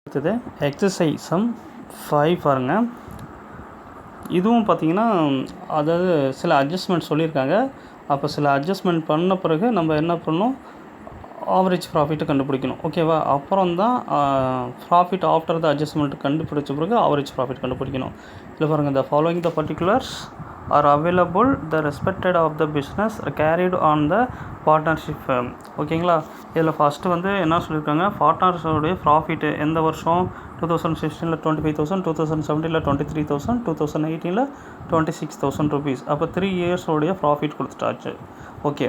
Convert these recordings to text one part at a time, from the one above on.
அடுத்தது exercise some 5 பாருங்கள். இதுவும் பார்த்தீங்கன்னா அதாவது சில அட்ஜஸ்ட்மெண்ட் சொல்லியிருக்காங்க. அப்போ சில அட்ஜஸ்ட்மெண்ட் பண்ண பிறகு நம்ம என்ன பண்ணணும், ஆவரேஜ் ப்ராஃபிட்டை கண்டுபிடிக்கணும். ஓகேவா? அப்புறம் தான் ப்ராஃபிட் ஆஃப்டர் த அட்ஜஸ்ட்மெண்ட் கண்டுபிடிச்ச பிறகு ஆவரேஜ் ப்ராஃபிட் கண்டுபிடிக்கணும். இதில் பாருங்கள், the following the particulars are available the respected of the business carried on the partnership. ஓகேங்களா? இதில் ஃபஸ்ட்டு வந்து என்ன சொல்லியிருக்காங்க, பார்ட்னர்ஸோடைய ப்ராஃபிட்டு எந்த வருஷம் 2016 25,000, 2017 23,000, 2018 26,000 ருபீஸ். அப்போ 3 இயர்ஸோடைய ப்ராஃபிட் கொடுத்துட்டாச்சு. ஓகே,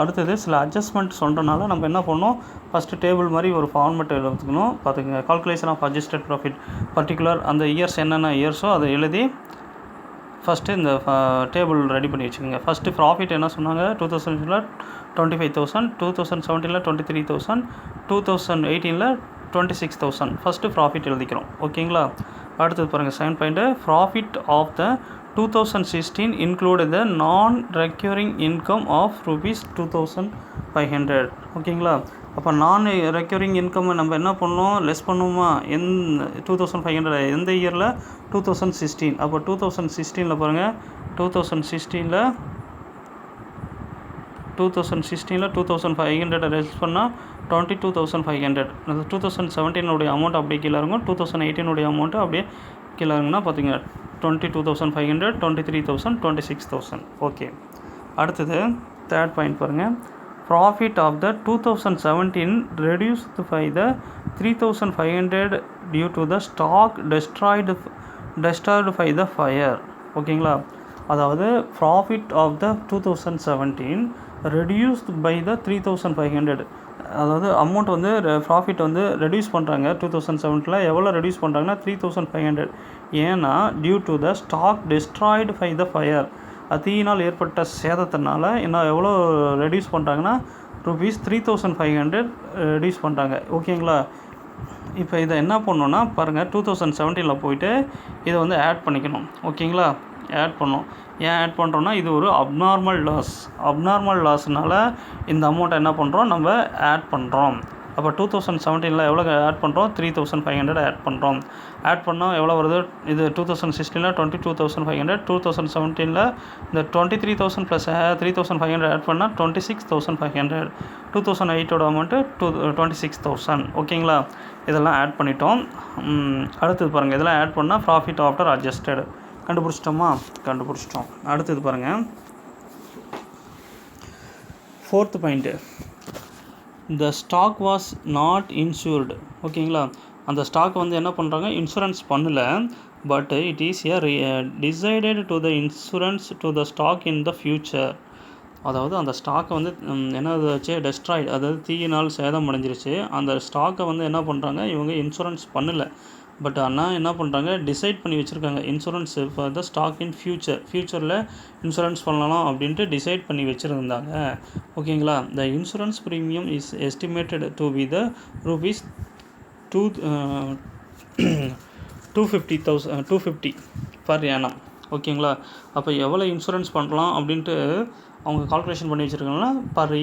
அடுத்தது சில அட்ஜஸ்ட்மெண்ட் சொல்கிறனால நம்ம என்ன பண்ணோம், ஃபஸ்ட்டு டேபிள் மாதிரி ஒரு ஃபார்மெட் எடுத்துக்கணும். பார்த்துக்கங்க, calculation of adjusted profit particular அந்த இயர்ஸ் என்னென்ன இயர்ஸோ அதை எழுதி ஃபஸ்ட்டு இந்த டேபிள் ரெடி பண்ணி வச்சுக்கோங்க. ஃபஸ்ட்டு ப்ராஃபிட் என்ன சொன்னாங்க, 2000 25,000, 2017 23,000, 2018 26,000. ஃபஸ்ட்டு ப்ராஃபிட் எழுதிக்கிறோம். ஓகேங்களா? அடுத்தது பாருங்கள், second point, profit of the 2016 include the non recurring income of rupees 2,500. ஓகேங்களா? அப்போ நான் ரெக்யூரிங் இன்கம் நம்ம என்ன பண்ணோம், லெஸ் பண்ணுவோமா, 2,500 எந்த இயரில், 2016. அப்போ 2016 பாருங்கள், 2016 2,500 லெஸ் பண்ணால் 22,500. அந்த 2017 அமௌண்ட் அப்படியே கீழே இருக்கும், 2018 அமௌண்ட்டு அப்படியே கீழே இருக்குன்னா பார்த்திங்க, 22,500, 23,000, 26,000. ஓகே, அடுத்தது தேர்ட் பாயிண்ட் பாருங்கள், profit of the 2017 reduced by the 3,500 due to the stock destroyed by the fire. ஓகேங்களா? அதாவது profit of the 2017 reduced by the 3,500. அதாவது அமௌண்ட் வந்து ப்ராஃபிட் வந்து ரெடியூஸ் பண்ணுறாங்க. 2017 எவ்வளோ ரெடியூஸ் பண்ணுறாங்கன்னா 3,500. ஏன்னா due to the stock destroyed by the fire, தீயினால் ஏற்பட்ட சேதத்தினால என்ன எவ்வளோ ரெடியூஸ் பண்ணுறாங்கன்னா ருபீஸ் 3,500 ரெடியூஸ் பண்ணுறாங்க. ஓகேங்களா? இப்போ இதை என்ன பண்ணணுன்னா பாருங்கள், 2017 போயிட்டு இதை வந்து ஆட் பண்ணிக்கணும். ஓகேங்களா? ஆட் பண்ணோம். ஏன் ஆட் பண்ணுறோன்னா, இது ஒரு அப்நார்மல் லாஸ்னால் இந்த அமௌண்ட்டை என்ன பண்ணுறோம், நம்ம ஆட் பண்ணுறோம். அப்போ 2017 எவ்வளோ ஆட் பண்ணுறோம், 3,500 ஆட் பண்ணுறோம். ஆட் பண்ணால் எவ்வளோ வருது, இது 2016 22,500, 2017 இந்த 23,000 ப்ளஸ் 3,500 ஆட் பண்ணால் 26,500, 2008 அமௌண்ட்டு 26,000. ஓகேங்களா? இதெல்லாம் ஆட் பண்ணிட்டோம். அடுத்தது பாருங்கள், இதெல்லாம் ஆட் பண்ணால் ப்ராஃபிட் ஆஃப்டர் அட்ஜஸ்டட் கண்டுபிடிச்சிட்டோம். அடுத்தது பாருங்கள், fourth point, the stock was not insured. ஓகேங்களா? அந்த ஸ்டாக் வந்து என்ன பண்ணுறாங்க, இன்சூரன்ஸ் பண்ணல, but it is decided to the insurance to the stock in the future. அதாவது அந்த ஸ்டாக்கை வந்து என்னதாச்சு, டெஸ்ட்ராய்டு, அதாவது தீயினால் சேதம் அடைஞ்சிருச்சு. அந்த ஸ்டாக்கை வந்து என்ன பண்ணுறாங்க, இவங்க இன்சூரன்ஸ் பண்ணலை, பட் ஆனால் என்ன பண்ணுறாங்க, டிசைட் பண்ணி வச்சுருக்காங்க insurance for the stock in ஃப்யூச்சரில் இன்சூரன்ஸ் பண்ணலாம் அப்படின்ட்டு டிசைட் பண்ணி வச்சுருந்தாங்க. ஓகேங்களா? The insurance premium is estimated to be the rupees 250 per annum. ஓகேங்களா? அப்போ எவ்வளோ இன்சூரன்ஸ் பண்ணலாம் அப்படின்ட்டு அவங்க கால்குலேஷன் பண்ணி வச்சுருக்காங்கன்னா, பர்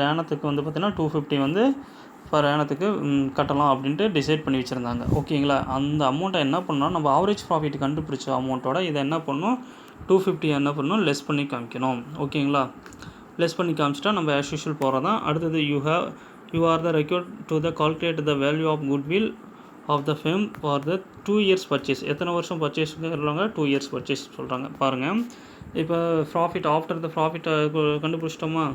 ஏனத்துக்கு வந்து பார்த்திங்கன்னா 250 வந்து பர் ஏனத்துக்கு கட்டலாம் அப்படின்ட்டு டிசைட் பண்ணி வச்சுருந்தாங்க. ஓகேங்களா? அந்த அமௌண்ட்டை என்ன பண்ணோம், நம்ம ஆவரேஜ் ப்ராஃபிட் கண்டுபிடிச்ச அமௌண்ட்டோட இதை என்ன பண்ணணும், 250 என்ன பண்ணணும், லெஸ் பண்ணி காமிக்கணும். ஓகேங்களா? லெஸ் பண்ணி காமிச்சிட்டா நம்ம ஆஸ் யூஷுவல் போகிறது தான். அடுத்தது you are the required to the calculate the value of goodwill of the firm for the 2 years purchase. எத்தனை வருஷம் பர்ச்சேஸ் சொல்கிறாங்க, 2 இயர்ஸ் பர்ச்சேஸ் சொல்கிறாங்க. பாருங்கள், இப்போ ப்ராஃபிட் ஆஃப்டர் த ப்ராஃபிட்டை கண்டுபிடிச்சிட்டோமா,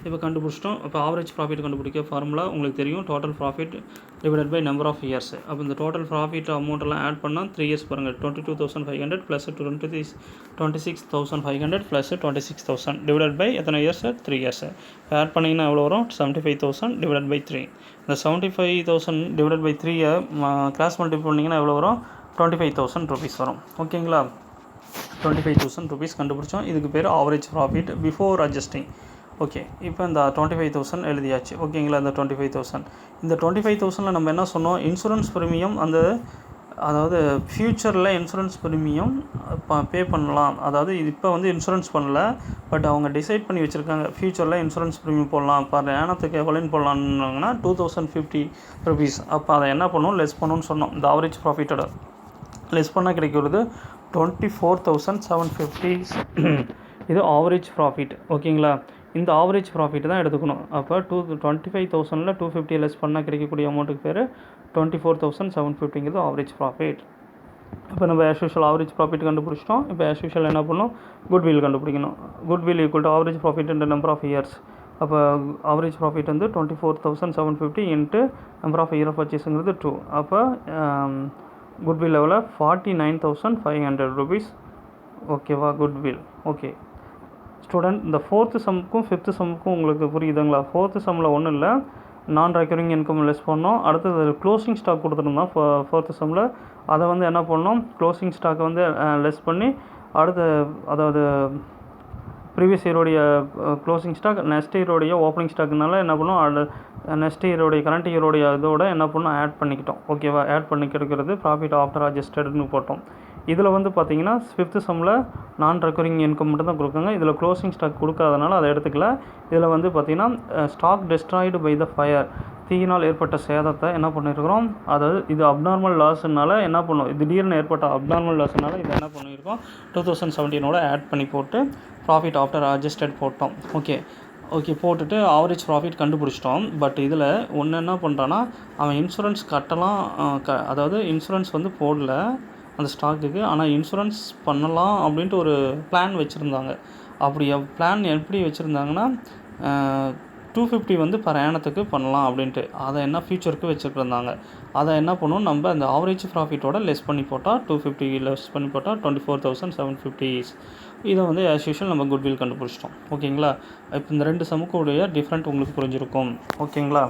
இப்போ கண்டுபிடிச்சிட்டோம். இப்போ ஆவரேஜ் ப்ராஃபிட் கண்டுபிடிக்க ஃபார்முலா உங்களுக்கு தெரியும், total profit divided by number of years. அப்போ இந்த டோட்டல் ப்ராஃபிட் அமௌண்ட்டெல்லாம் ஆட் பண்ணால் 3 இயர்ஸ் பாருங்கள், 22,500 ப்ளஸ் 26,500 ப்ளஸ் 26,000 டிவைடட் பை எத்தனை இயர்ஸ், 3 இயர்ஸ். ஆட் பண்ணிங்கன்னா எவ்வளோ வரும், 75,000 டிவைடட் பை 3. இந்த 75,000 டிவைடட் பை 3 கிராஸ் மல்டிபிள் பண்ணிங்கன்னா எவ்வளோ வரும், 25,000 ருபீஸ் வரும். ஓகேங்களா? 25,000 ருபீஸ் கண்டுபிடிச்சோம். இதுக்கு பேர் average profit before adjusting. Okay, இப்போ இந்த 25,000 எழுதியாச்சு. ஓகேங்களா? இந்த 25,000 நம்ம என்ன சொன்னோம், இன்சூரன்ஸ் ப்ரீமியம் அந்த அதாவது ஃப்யூச்சரில் இன்சூரன்ஸ் ப்ரீமியம் பே பண்ணலாம். அதாவது இப்போ வந்து இன்சூரன்ஸ் பண்ணல, பட் அவங்க டிசைட் பண்ணி வச்சுருக்காங்க ஃப்யூச்சரில் இன்சூரன்ஸ் ப்ரீமியம் போடலாம், பர் ஆனத்துக்கு எவ்வளோன்னு போடலான்னாங்கன்னா 2050 ருபீஸ். அப்போ அதை என்ன பண்ணணும், லெஸ் பண்ணணும்னு சொன்னோம். இந்த ஆவரேஜ் ப்ராஃபிட்டோட லெஸ் பண்ணால் கிடைக்கிறது 24,750. இது ஆவரேஜ் ப்ராஃபிட். ஓகேங்களா, இந்த ஆவரேஜ் ப்ராஃபிட் தான் எடுத்துக்கணும். அப்போ 25,000ல் 250 லெஸ் பண்ணால் கிடைக்கக்கூடிய அமௌண்ட்டுக்கு பேர் 24,750ங்கிறது ஆவரேஜ் ப்ராஃபிட். இப்போ நம்ம ஆஸ் யூஷுவல் ஆவரேஜ் ப்ராஃபிட் கண்டுபிடிச்சிட்டோம். இப்போ ஆஸ் யூஷுவல் என்ன பண்ணணும், குட்வில் கண்டுபிடிக்கணும். Goodwill equal to average profit into number of years. அப்போ ஆவரேஜ் ப்ராஃபிட் வந்து 24,750 into number of year of பர்ச்சேஸுங்கிறது 2. அப்போ குட்வில் லெவலில் 49,500 ருபீஸ். ஓகேவா, குட்வில். ஓகே ஸ்டூடெண்ட், இந்த 4th சம்முக்கும் 5th சம்முக்கும் உங்களுக்கு புரியுதுங்களா? 4th சம்மில் ஒன்றும் இல்லை, நான் ரெக்கரிங் இன்கம் லெஸ் பண்ணோம். அடுத்தது க்ளோசிங் ஸ்டாக் கொடுத்துருந்தோம் 4th சம்மில். அதை வந்து என்ன பண்ணோம், க்ளோசிங் ஸ்டாக்கை வந்து லெஸ் பண்ணி அடுத்த, அதாவது ப்ரீவியஸ் இயரோடைய க்ளோசிங் ஸ்டாக் நெக்ஸ்ட் இயரோடைய ஓப்பனிங் ஸ்டாக்குனால என்ன பண்ணோம், நெக்ஸ்ட் இயரோடைய கரண்ட் இயரோடைய இதோட என்ன பண்ணோம், ஆட் பண்ணிக்கிட்டோம். ஓகேவா, ஆட் பண்ணி கிடைக்கிறது ப்ராஃபிட் ஆஃப்டர் அட்ஜஸ்டட்னு போட்டோம். இதில் வந்து பார்த்தீங்கன்னா 5th சம்மில் நான் ரெக்கரிங் இன்கம் மட்டும் தான் கொடுக்குங்க. இதில் க்ளோசிங் ஸ்டாக் கொடுக்காதனால அதை எடுத்துக்கல. இதில் வந்து பார்த்திங்கன்னா stock destroyed by the fire, தீயினால் ஏற்பட்ட சேதத்தை என்ன பண்ணியிருக்கிறோம், அதாவது இது அப்நார்மல் லாஸ்னால என்ன பண்ணும், திடீர்னு ஏற்பட்ட அப்நார்மல் லாஸ்னால இது என்ன பண்ணியிருக்கோம், 2017 ஆட் பண்ணி போட்டு ப்ராஃபிட் ஆஃப்டர் அட்ஜஸ்டட் போட்டோம். ஓகே போட்டுட்டு ஆவரேஜ் ப்ராஃபிட் கண்டுபிடிச்சிட்டோம். பட் இதில் ஒன்று என்ன பண்ணுறான்னா, அவன் இன்சூரன்ஸ் கட்டலாம், அதாவது இன்சூரன்ஸ் வந்து போடல அந்த ஸ்டாக்குக்கு, ஆனால் இன்சூரன்ஸ் பண்ணலாம் அப்படின்ட்டு ஒரு பிளான் வச்சுருந்தாங்க. அப்படி பிளான் எப்படி வச்சுருந்தாங்கன்னா 250 வந்து பர் ஆனத்துக்கு பண்ணலாம் அப்படின்ட்டு, அதை என்ன ஃபியூச்சருக்கு வச்சுருந்தாங்க. அதை என்ன பண்ணுவோம், நம்ம அந்த ஆவரேஜ் ப்ராஃபிட்டோட லெஸ் பண்ணி போட்டால் 250 லெஸ் பண்ணி போட்டால் 24,750. இதை வந்து ஆஸ் யூஷுவல் நம்ம குட்வில் கண்டுபிடிச்சிட்டோம். ஓகேங்களா, இப்போ இந்த 2 சமுக்குடைய டிஃப்ரெண்ட் உங்களுக்கு புரிஞ்சிருக்கும். ஓகேங்களா.